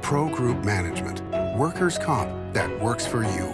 Pro Group Management. Workers' comp that works for you.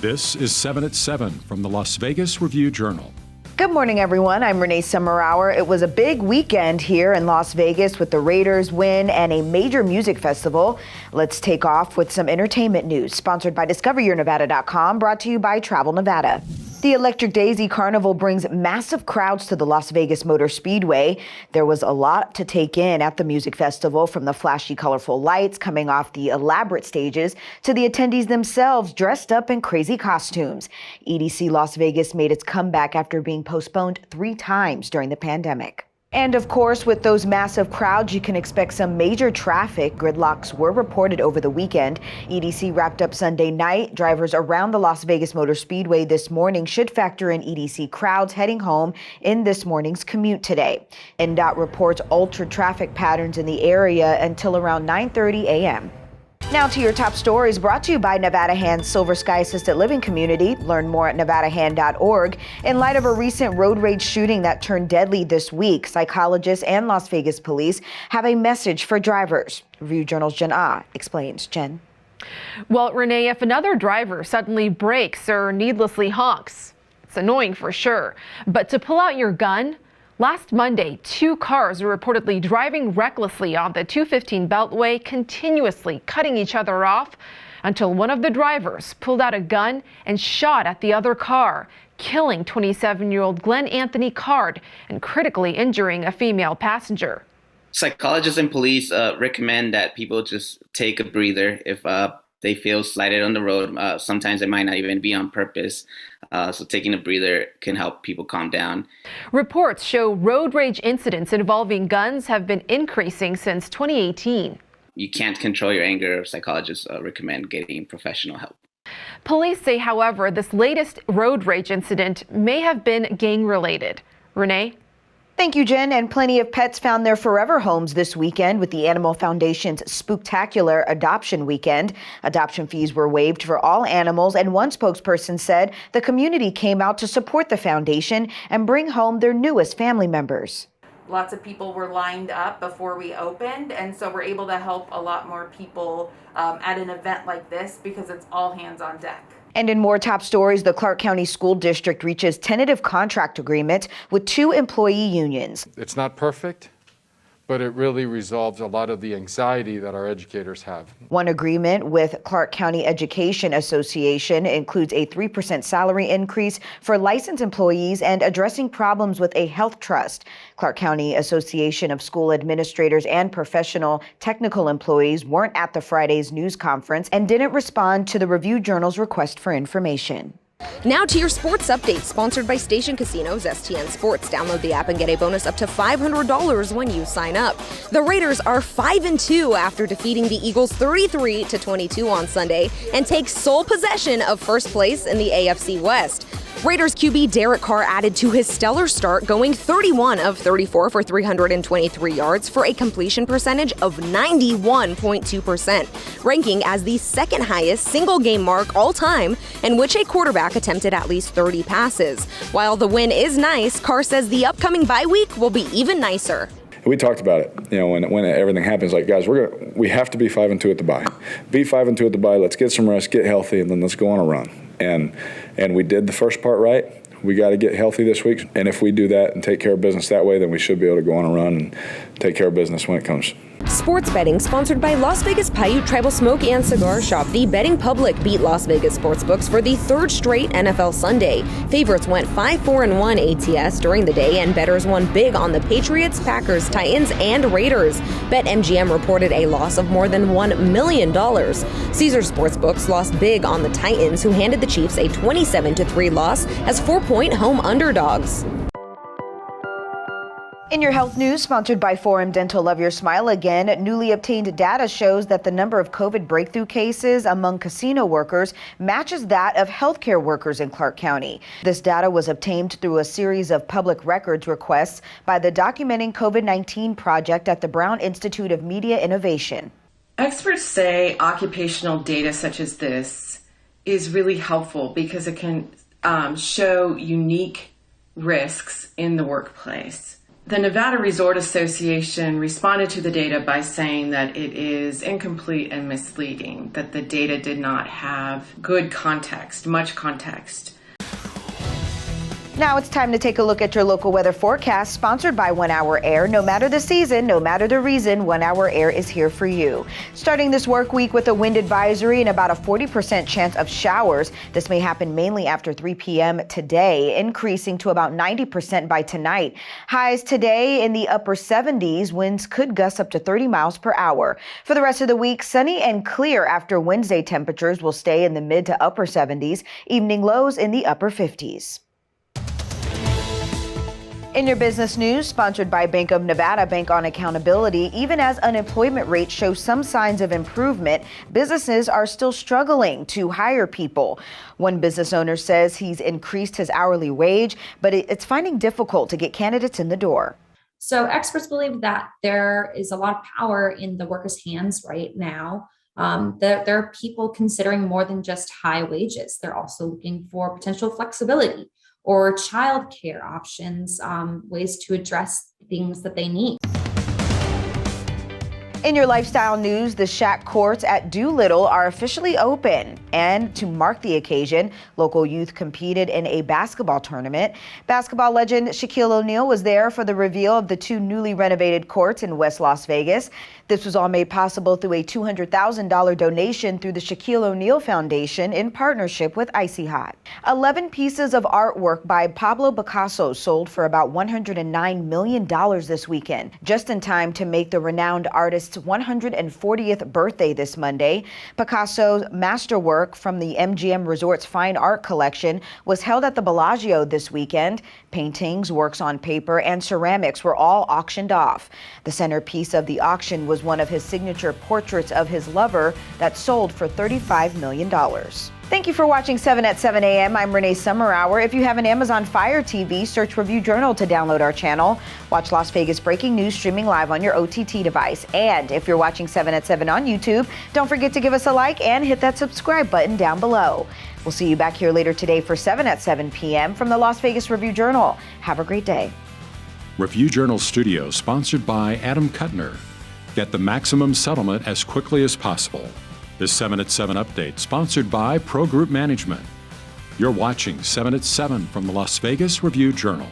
This is 7 at 7 from the Las Vegas Review-Journal. Good morning, everyone. I'm Renee Summerhour. It was a big weekend here in Las Vegas with the Raiders win and a major music festival. Let's take off with some entertainment news, sponsored by DiscoverYourNevada.com, brought to you by Travel Nevada. The Electric Daisy Carnival brings massive crowds to the Las Vegas Motor Speedway. There was a lot to take in at the music festival, from the flashy, colorful lights coming off the elaborate stages to the attendees themselves dressed up in crazy costumes. EDC Las Vegas made its comeback after being postponed 3 times during the pandemic. And of course, with those massive crowds, you can expect some major traffic. Gridlocks were reported over the weekend. EDC wrapped up Sunday night. Drivers around the Las Vegas Motor Speedway this morning should factor in EDC crowds heading home in this morning's commute today. NDOT reports altered traffic patterns in the area until around 9:30 a.m. Now to your top stories, brought to you by Nevada Hand's Silver Sky Assisted Living Community. Learn more at nevadahand.org. In light of a recent road rage shooting that turned deadly this week, psychologists and Las Vegas police have a message for drivers. Review Journal's Jen Ah explains. Jen. Well, Renee, if another driver suddenly brakes or needlessly honks, it's annoying for sure. But to pull out your gun? Last Monday, 2 cars were reportedly driving recklessly on the 215 Beltway, continuously cutting each other off until one of the drivers pulled out a gun and shot at the other car, killing 27-year-old Glenn Anthony Card and critically injuring a female passenger. Psychologists and police recommend that people just take a breather if they feel slighted on the road. Sometimes it might not even be on purpose. So taking a breather can help people calm down. Reports show road rage incidents involving guns have been increasing since 2018. You can't control your anger. Psychologists recommend getting professional help. Police say, however, this latest road rage incident may have been gang-related. Renee? Thank you, Jen. And plenty of pets found their forever homes this weekend with the Animal Foundation's Spooktacular Adoption Weekend. Adoption fees were waived for all animals, and one spokesperson said the community came out to support the foundation and bring home their newest family members. Lots of people were lined up before we opened, and so we're able to help a lot more people at an event like this because it's all hands on deck. And in more top stories, the Clark County School District reaches tentative contract agreement with 2 employee unions. It's not perfect, but it really resolves a lot of the anxiety that our educators have. One agreement with Clark County Education Association includes a 3% salary increase for licensed employees and addressing problems with a health trust. Clark County Association of School Administrators and Professional Technical Employees weren't at the Friday's news conference and didn't respond to the Review Journal's request for information. Now to your sports update, sponsored by Station Casinos STN Sports. Download the app and get a bonus up to $500 when you sign up. The Raiders are 5-2 after defeating the Eagles 33-22 on Sunday and take sole possession of first place in the AFC West. Raiders QB Derek Carr added to his stellar start, going 31 of 34 for 323 yards for a completion percentage of 91.2%, ranking as the second highest single game mark all time in which a quarterback attempted at least 30 passes. While the win is nice, Carr says the upcoming bye week will be even nicer. We talked about it, when everything happens, like, guys, we have to be 5-2 at the bye. Be 5-2 at the bye. Let's get some rest, get healthy, and then let's go on a run. And we did the first part right. We got to get healthy this week. And if we do that and take care of business that way, then we should be able to go on a run and take care of business when it comes. Sports betting sponsored by Las Vegas Paiute Tribal Smoke and Cigar Shop. The betting public beat Las Vegas sportsbooks for the 3rd straight NFL Sunday. Favorites went 5-4-1 ATS during the day, and bettors won big on the Patriots, Packers, Titans, and Raiders. BetMGM reported a loss of more than $1 million. Caesar Sportsbooks lost big on the Titans, who handed the Chiefs a 27-3 loss as 4-point home underdogs. In your health news, sponsored by Forum Dental Love Your Smile Again, newly obtained data shows that the number of COVID breakthrough cases among casino workers matches that of healthcare workers in Clark County. This data was obtained through a series of public records requests by the Documenting COVID-19 Project at the Brown Institute of Media Innovation. Experts say occupational data such as this is really helpful because it can show unique risks in the workplace. The Nevada Resort Association responded to the data by saying that it is incomplete and misleading, that the data did not have good context, much context. Now it's time to take a look at your local weather forecast, sponsored by 1 Hour Air. No matter the season, no matter the reason, 1 Hour Air is here for you. Starting this work week with a wind advisory and about a 40% chance of showers. This may happen mainly after 3 p.m. today, increasing to about 90% by tonight. Highs today in the upper 70s. Winds could gust up to 30 miles per hour. For the rest of the week, sunny and clear after Wednesday. Temperatures will stay in the mid to upper 70s. Evening lows in the upper 50s. In your business news, sponsored by Bank of Nevada, Bank on Accountability. Even as unemployment rates show some signs of improvement, businesses are still struggling to hire people. One business owner says he's increased his hourly wage, but it's finding difficult to get candidates in the door. So experts believe that there is a lot of power in the workers' hands right now. There are people considering more than just high wages. They're also looking for potential flexibility or childcare options, ways to address things that they need. In your lifestyle news, the Shack courts at Doolittle are officially open. And to mark the occasion, local youth competed in a basketball tournament. Basketball legend Shaquille O'Neal was there for the reveal of the 2 newly renovated courts in West Las Vegas. This was all made possible through a $200,000 donation through the Shaquille O'Neal Foundation in partnership with Icy Hot. 11 pieces of artwork by Pablo Picasso sold for about $109 million this weekend, just in time to make the renowned artist's 140th birthday this Monday. Picasso's masterwork from the MGM Resort's fine art collection was held at the Bellagio this weekend. Paintings, works on paper, and ceramics were all auctioned off. The centerpiece of the auction was one of his signature portraits of his lover that sold for $35 million. Thank you for watching 7 at 7 a.m. I'm Renee Summerhour. If you have an Amazon Fire TV, search Review Journal to download our channel. Watch Las Vegas breaking news streaming live on your OTT device. And if you're watching 7 at 7 on YouTube, don't forget to give us a like and hit that subscribe button down below. We'll see you back here later today for 7 at 7 p.m. from the Las Vegas Review Journal. Have a great day. Review Journal Studio, sponsored by Adam Kuttner. Get the maximum settlement as quickly as possible. This 7 at 7 update, sponsored by Pro Group Management. You're watching 7 at 7 from the Las Vegas Review Journal.